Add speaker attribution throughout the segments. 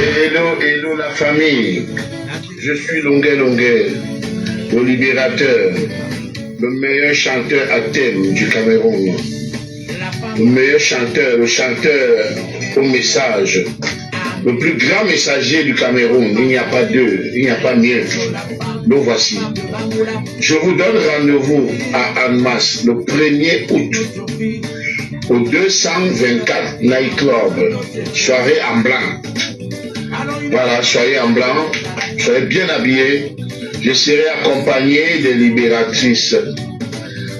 Speaker 1: Hello, hello la famille. Je suis Longuet Longuet, le libérateur, le meilleur chanteur à thème du Cameroun. Le meilleur chanteur, le chanteur au message. Le plus grand messager du Cameroun. Il n'y a pas deux, il n'y a pas mieux. Le voici. Je vous donne rendez-vous à Annemasse le 1er août au 224 Night Club. Soirée en blanc. Voilà, soyez en blanc, soyez bien habillés. Je serai accompagné des libératrices.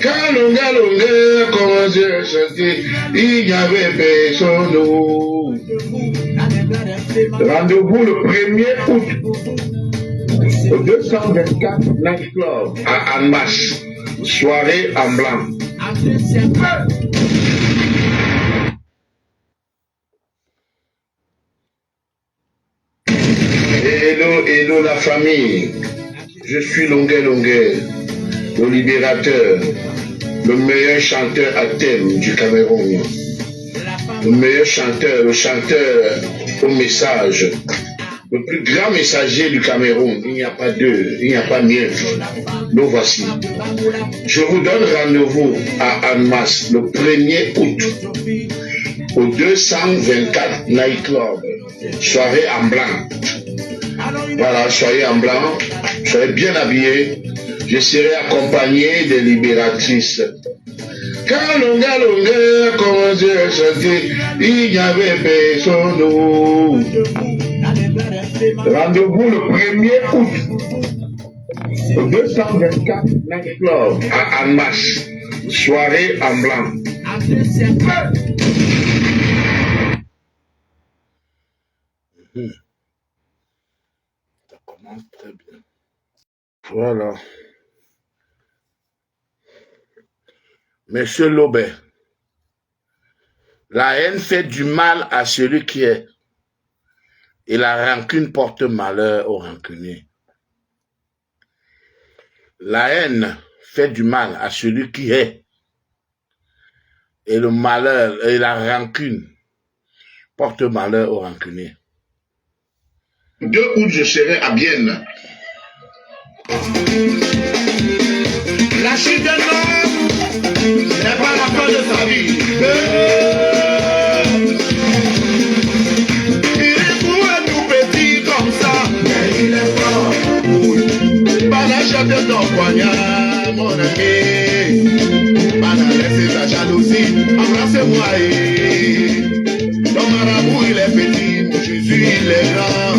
Speaker 1: Quand Longa Longa a commencé à chanter, il n'y avait personne. Rendez-vous le 1er août au 224 Night Club à Annemasse. Soirée en blanc. Hello, hello la famille. Je suis Longuet Longuet, le libérateur, le meilleur chanteur à thème du Cameroun. Le meilleur chanteur, le chanteur au message. Le plus grand messager du Cameroun. Il n'y a pas deux, il n'y a pas mieux. Le voici. Je vous donne rendez-vous à Annemasse le 1er août au 224 Night Club. Soirée en blanc. Voilà, soyez en blanc, soyez bien habillés. Je serai accompagné des libératrices. Quand Longa Longa a commencé à chanter, il n'y avait personne. Rendez-vous le 1er août au 224 Night Club à Annemasse. Soirée en blanc. Très bien. Voilà. Monsieur Lobet, la haine fait du mal à celui qui est, et la rancune porte malheur au rancunier. La haine fait du mal à celui qui est, et le malheur et la rancune porte malheur au rancunier. 2 août, je serai à Bienne. La chute d'un homme n'est pas la fin de sa vie. Il est beau et tout petit comme ça, mais il est fort. Pas la chute de ton poignard, mon ami. Pas la laisser ta jalousie, embrassez-moi. Ton marabout, il est petit, mon Jésus, il est grand.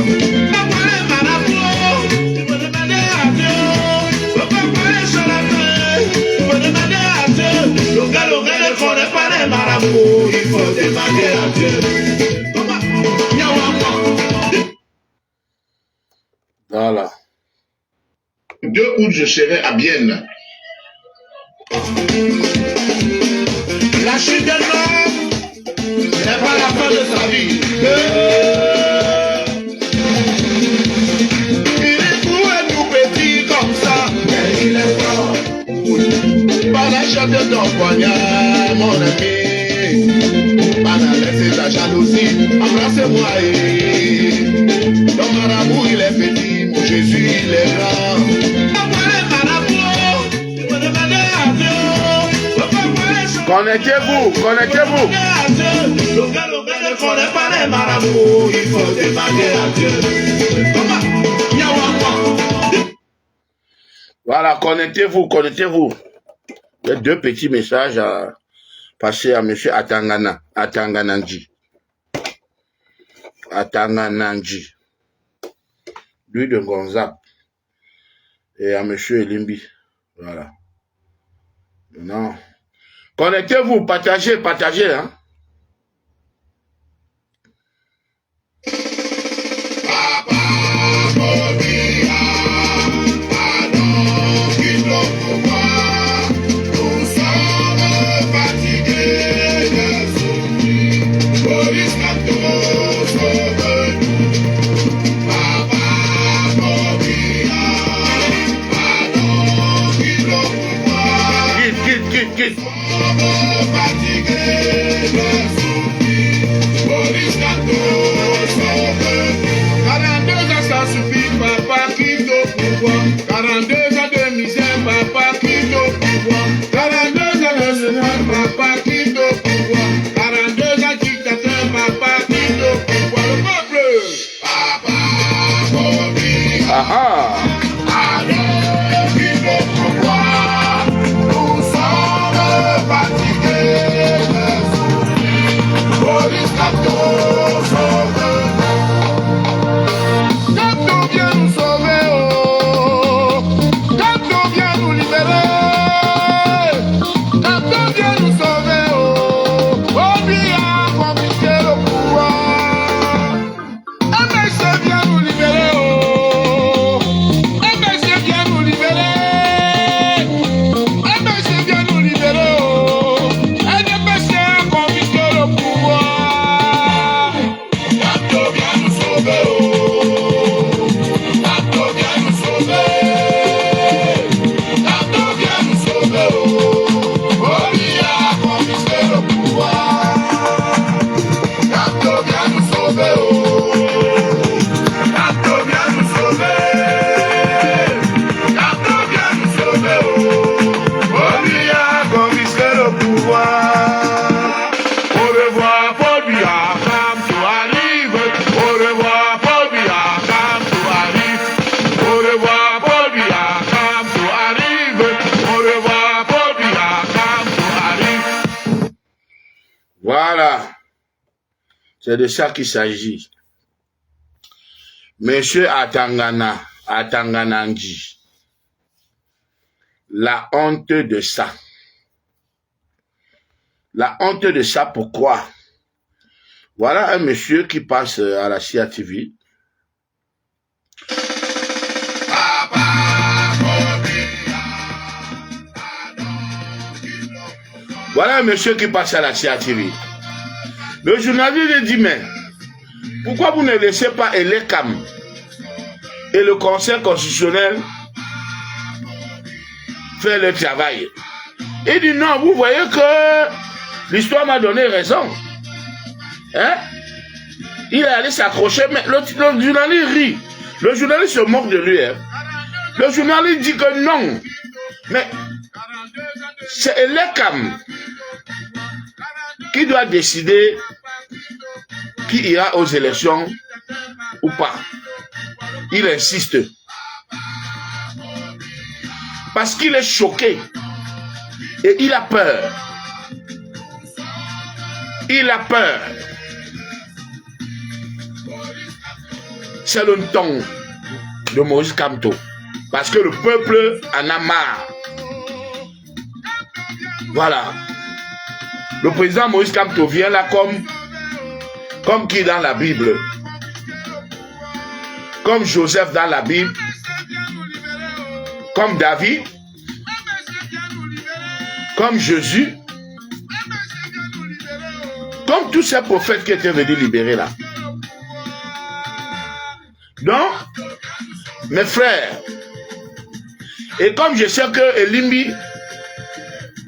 Speaker 1: Il faut demander à Dieu. Voilà. 2 août, je serai à Bienne. La chute d'un homme n'est pas la fin de sa vie. Il est beau et tout petit comme ça, mais il est fort. Par la chute de ton poignard, mon ami. Pas la laisser ta jalousie, embrassez-moi. Ton marabout, il est petit, mon Jésus, il est grand. Connectez-vous, connectez-vous. Le gars ne connaît pas les marabouts, il faut demander à Dieu. Voilà, connectez-vous, connectez-vous. Il y a 2 petits messages à passer à M. Atangananji. Atangananji. Lui de Gonzap. Et à M. Elimbi. Voilà. Non. Connectez-vous, partagez, partagez, hein. Quitte. C'est de ça qu'il s'agit. Monsieur Atangananji, la honte de ça. La honte de ça, pourquoi? Voilà un monsieur qui passe à la CIA TV. Voilà un monsieur qui passe à la CIA TV. Le journaliste dit, mais pourquoi vous ne laissez pas Elekam et le Conseil constitutionnel faire le travail? Il dit, non, vous voyez que l'histoire m'a donné raison. Hein? Il est allé s'accrocher, mais le journaliste rit. Le journaliste se moque de lui. Hein? Le journaliste dit que non. Mais c'est Elekam qui doit décider qui ira aux élections ou pas. Il insiste. Parce qu'il est choqué. Et il a peur. Il a peur. C'est le ton de Maurice Kamto. Parce que le peuple en a marre. Voilà. Le président Maurice Kamto vient là comme qui dans la Bible. Comme Joseph dans la Bible. Comme David. Comme Jésus. Comme tous ces prophètes qui étaient venus libérer là. Donc, mes frères, et comme je sais que Elimbi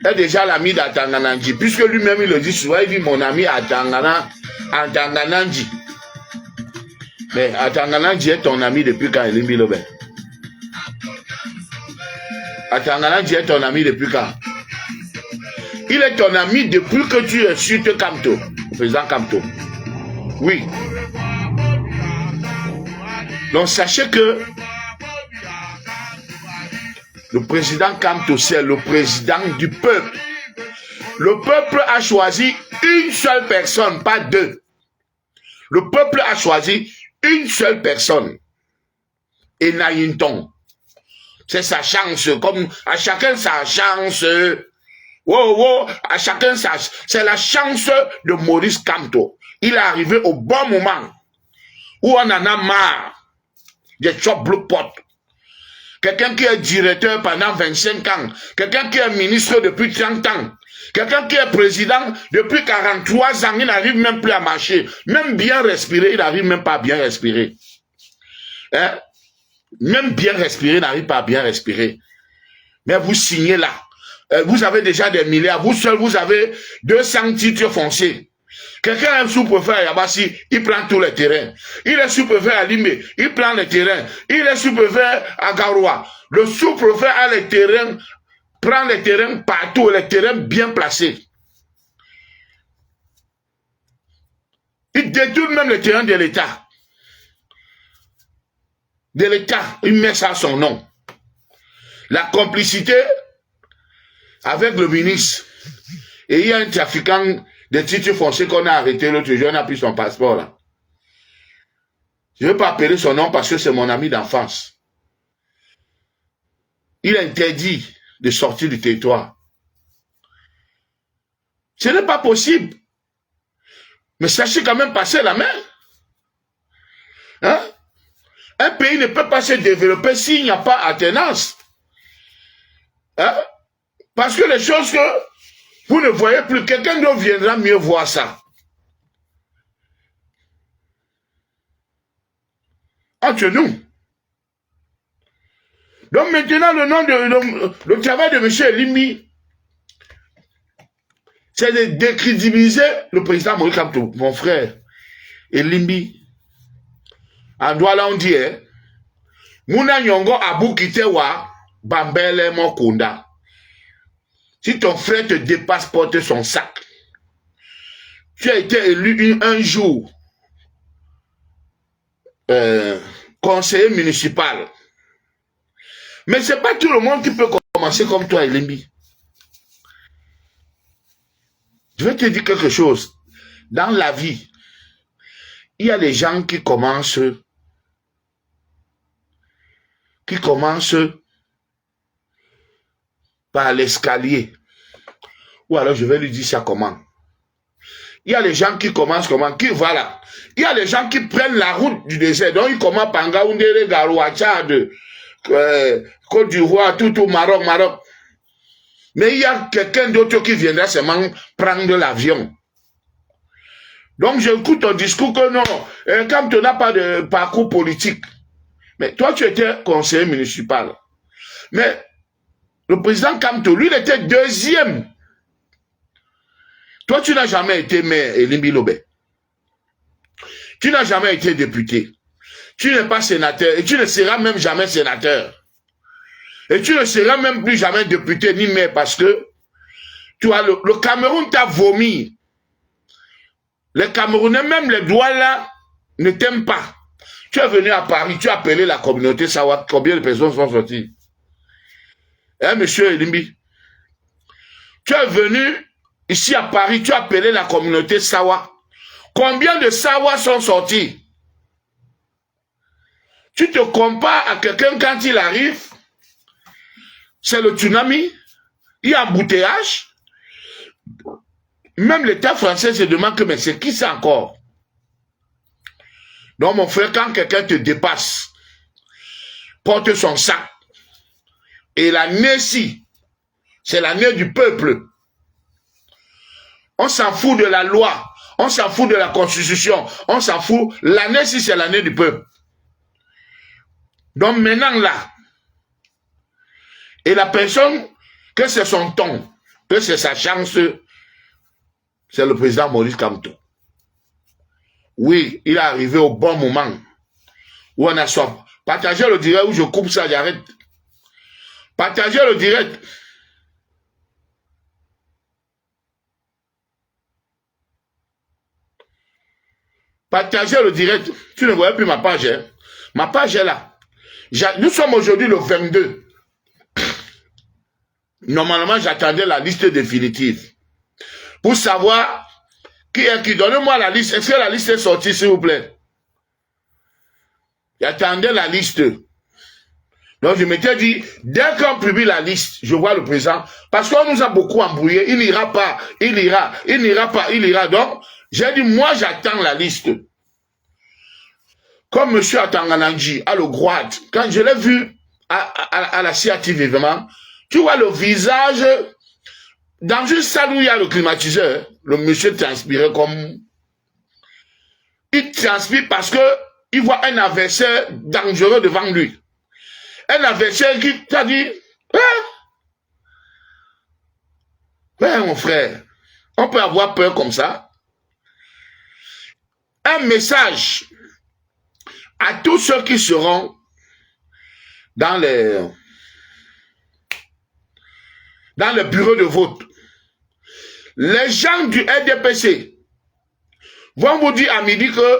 Speaker 1: est déjà l'ami d'Atangananji, puisque lui-même il le dit souvent, il dit mon ami Atangananji. Mais Atangananji est ton ami depuis quand, Elimbi Lobé? Atangananji est ton ami depuis quand? Il est ton ami depuis que tu es sur Kamto, le président Kamto. Oui. Donc sachez que le président Kamto, c'est le président du peuple. Le peuple a choisi une seule personne, pas deux. Le peuple a choisi une seule personne. Et Naïnton. C'est sa chance, comme à chacun sa chance. À chacun sa chance. C'est la chance de Maurice Kamto. Il est arrivé au bon moment où on en a marre des chop blue pot. Quelqu'un qui est directeur pendant 25 ans. Quelqu'un qui est ministre depuis 30 ans. Quelqu'un qui est président depuis 43 ans. Il n'arrive même plus à marcher. Même bien respirer, il n'arrive même pas à bien respirer. Hein? Même bien respirer, il n'arrive pas à bien respirer. Mais vous signez là. Vous avez déjà des milliards. Vous seul, vous avez 200 titres fonciers. Quelqu'un est sous-préfet à Yabassi, il prend tous les terrains. Il est sous-préfet à Limé, il prend les terrains. Il est sous-préfet à Garoua. Le sous-préfet a les terrains, prend les terrains partout, les terrains bien placés. Il détourne même les terrains de l'État. De l'État, il met ça à son nom. La complicité avec le ministre. Et il y a un trafiquant des titres fonciers qu'on a arrêté l'autre jour, on a pris son passeport là. Je ne veux pas appeler son nom parce que c'est mon ami d'enfance. Il est interdit de sortir du territoire. Ce n'est pas possible. Mais sachez quand même passer la main. Hein? Un pays ne peut pas se développer s'il n'y a pas alternance. Hein? Parce que les choses que vous ne voyez plus, quelqu'un d'autre viendra mieux voir ça. Entre nous. Donc maintenant, le travail de M. Elimi, c'est de décrédibiliser le président Maurice Kamto, mon frère. Elimi, en droit là on dit, Mouna Nyongo Abou Kitewa, Bambele Mokunda. Si ton frère te dépasse, porte son sac. Tu as été élu un jour conseiller municipal. Mais ce n'est pas tout le monde qui peut commencer comme toi, Elimbi. Je vais te dire quelque chose. Dans la vie, il y a des gens qui commencent par l'escalier. Ou alors je vais lui dire ça comment. Il y a les gens qui commencent comment, voilà. Il y a les gens qui prennent la route du désert. Donc ils commencent par Ngaoundéré, Garoua, Tchad, Côte d'Ivoire, tout Maroc. Mais il y a quelqu'un d'autre qui viendra seulement prendre l'avion. Donc j'écoute ton discours que non, quand tu n'as pas de parcours politique. Mais toi tu étais conseiller municipal. Mais le président Kamto, lui il était deuxième. Toi, tu n'as jamais été maire, Elimbi Lobé. Tu n'as jamais été député. Tu n'es pas sénateur et tu ne seras même jamais sénateur. Et tu ne seras même plus jamais député ni maire parce que tu as le Cameroun t'a vomi. Les Camerounais, même les Douala, ne t'aiment pas. Tu es venu à Paris, tu as appelé la communauté, savoir combien de personnes sont sorties. Hein, monsieur Elimbi? Tu es venu ici à Paris, tu as appelé la communauté Sawa. Combien de Sawa sont sortis? Tu te compares à quelqu'un quand il arrive, c'est le tsunami, il y a embouteillage. Même l'État français se demande que mais c'est qui ça encore? Donc mon frère, quand quelqu'un te dépasse, porte son sac, et l'année-ci, c'est l'année du peuple. On s'en fout de la loi, on s'en fout de la constitution, on s'en fout. L'année-ci, c'est l'année du peuple. Donc maintenant là, et la personne, que c'est son ton, que c'est sa chance, c'est le président Maurice Kamto. Oui, il est arrivé au bon moment où on a soif. Partagez le direct où je coupe ça, j'arrête. Partagez le direct. Partagez le direct. Tu ne voyais plus ma page. Hein? Ma page est là. Nous sommes aujourd'hui le 22. Normalement, j'attendais la liste définitive. Pour savoir qui est qui. Donnez-moi la liste. Est-ce que la liste est sortie, s'il vous plaît? J'attendais la liste. Donc, je m'étais dit, dès qu'on publie la liste, je vois le président. Parce qu'on nous a beaucoup embrouillé. Il n'ira pas, il ira, il n'ira pas, il ira. Donc, j'ai dit, moi, j'attends la liste. Comme M. Atangananji, à le Groat, quand je l'ai vu à la CIATV, vraiment, tu vois le visage, dans une salle où il y a le climatiseur, le monsieur transpirait comme... Il transpire parce que il voit un adversaire dangereux devant lui. Un adversaire qui t'a dit, ouais, mon frère, on peut avoir peur comme ça. Un message à tous ceux qui seront dans les bureaux de vote. Les gens du RDPC vont vous dire à midi que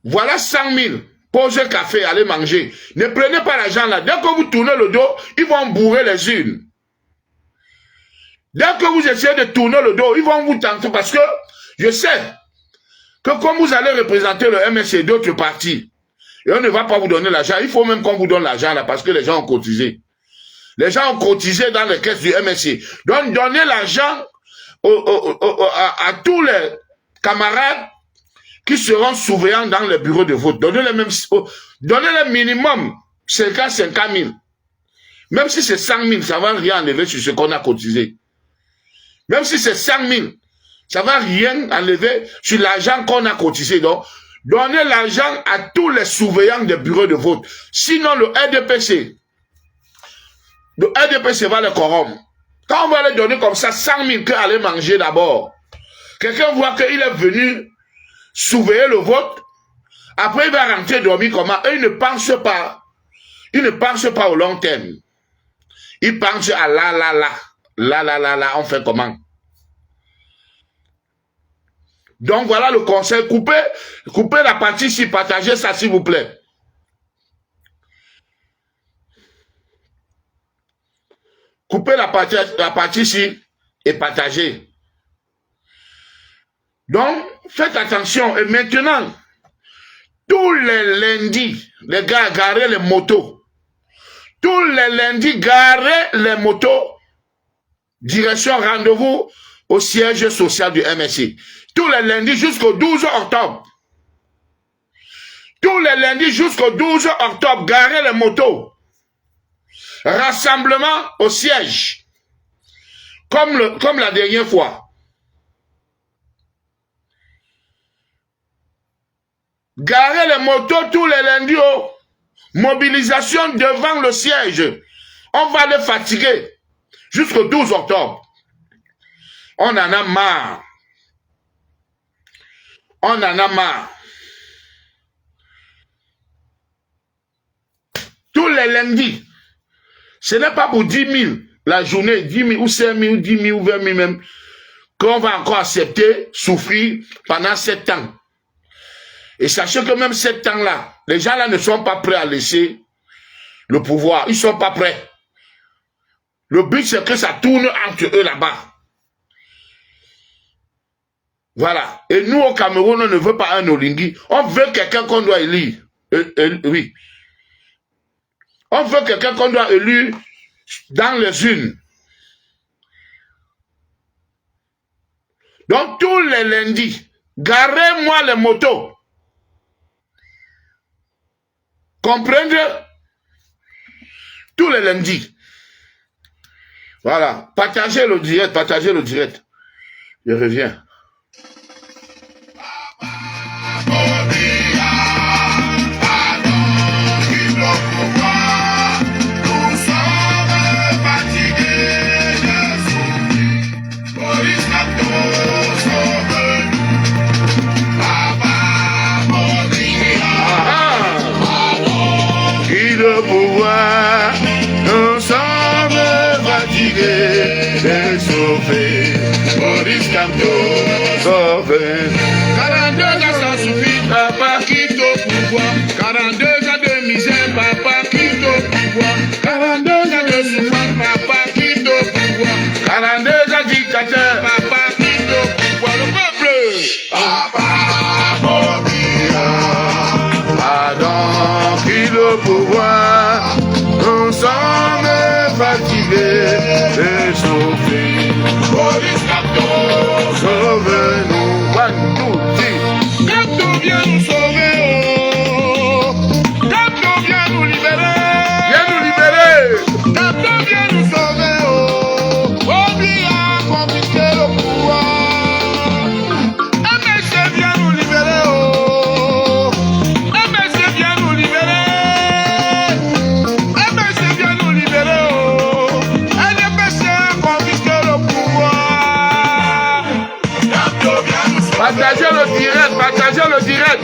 Speaker 1: voilà 100 000, posez café, allez manger. Ne prenez pas l'argent là. Dès que vous tournez le dos, ils vont bourrer les urnes. Dès que vous essayez de tourner le dos, ils vont vous tenter parce que je sais que comme vous allez représenter le MSC d'autres partis, et on ne va pas vous donner l'argent, il faut même qu'on vous donne l'argent là parce que les gens ont cotisé. Les gens ont cotisé dans les caisses du MSC. Donc donnez l'argent à tous les camarades qui seront surveillants dans les bureaux de vote. Donnez-les minimum 50 000. Même si c'est 100 000, ça ne va rien enlever sur ce qu'on a cotisé. Même si c'est 100 000, ça ne va rien enlever sur l'argent qu'on a cotisé. Donc, donnez l'argent à tous les surveillants des bureaux de vote. Sinon, le RDPC va le corrompre. Quand on va les donner comme ça, 100 000 qu'aller manger d'abord. Quelqu'un voit qu'il est venu surveiller le vote. Après, il va rentrer dormir comment? Et il ne pense pas. Il ne pense pas au long terme. Il pense à là, on fait comment? Donc voilà le conseil. Coupez la partie ici, partagez ça s'il vous plaît. Coupez la partie ici et partagez. Donc, faites attention. Et maintenant, Tous les lundis, les gars, garez les motos. Tous les lundis, garez les motos. Direction rendez-vous au siège social du MSC. Tous les lundis jusqu'au 12 octobre. Tous les lundis jusqu'au 12 octobre, garez les motos. Rassemblement au siège. Comme la dernière fois. Garez les motos tous les lundis. Mobilisation devant le siège. On va les fatiguer. Jusqu'au 12 octobre. On en a marre. On en a marre. Tous les lundis. Ce n'est pas pour 10 000 la journée, 10 000 ou 5 000 ou 10 000 ou 20 000 même, qu'on va encore accepter, souffrir pendant 7 ans. Et sachez que même 7 ans-là, les gens là ne sont pas prêts à laisser le pouvoir. Ils ne sont pas prêts. Le but, c'est que ça tourne entre eux là-bas. Voilà. Et nous, au Cameroun, on ne veut pas un Olingi. On veut quelqu'un qu'on doit élire. Oui. On veut quelqu'un qu'on doit élire dans les urnes. Donc, tous les lundis, garez-moi les motos. Comprenez? Tous les lundis. Voilà. Partagez le direct, partagez le direct. Je reviens. Pouvoir, nous sommes fatigués de sauver. Maurice Kamto, sauver. 42 ans, ça suffit, papa quitte au pouvoir. 42 ans de misère, papa quitte au pouvoir. 42 ans de souffrance, papa quitte au pouvoir. 42 ans dictateur, papa quitte au pouvoir. Le peuple, papa Moria, pardon, quitte au pouvoir. Nous sommes fatigués de souffrir. Maurice Kamto, sauve-nous. One, two, three. Kamto vient nous sauver. Oh. Kamto vient nous libérer. Viens nous libérer. Kamto vient nous sauver. Oh. Oublie à confisquer le pouvoir. MSC vient nous libérer. Oh. MSC vient nous libérer. Partagez le direct, partagez le direct.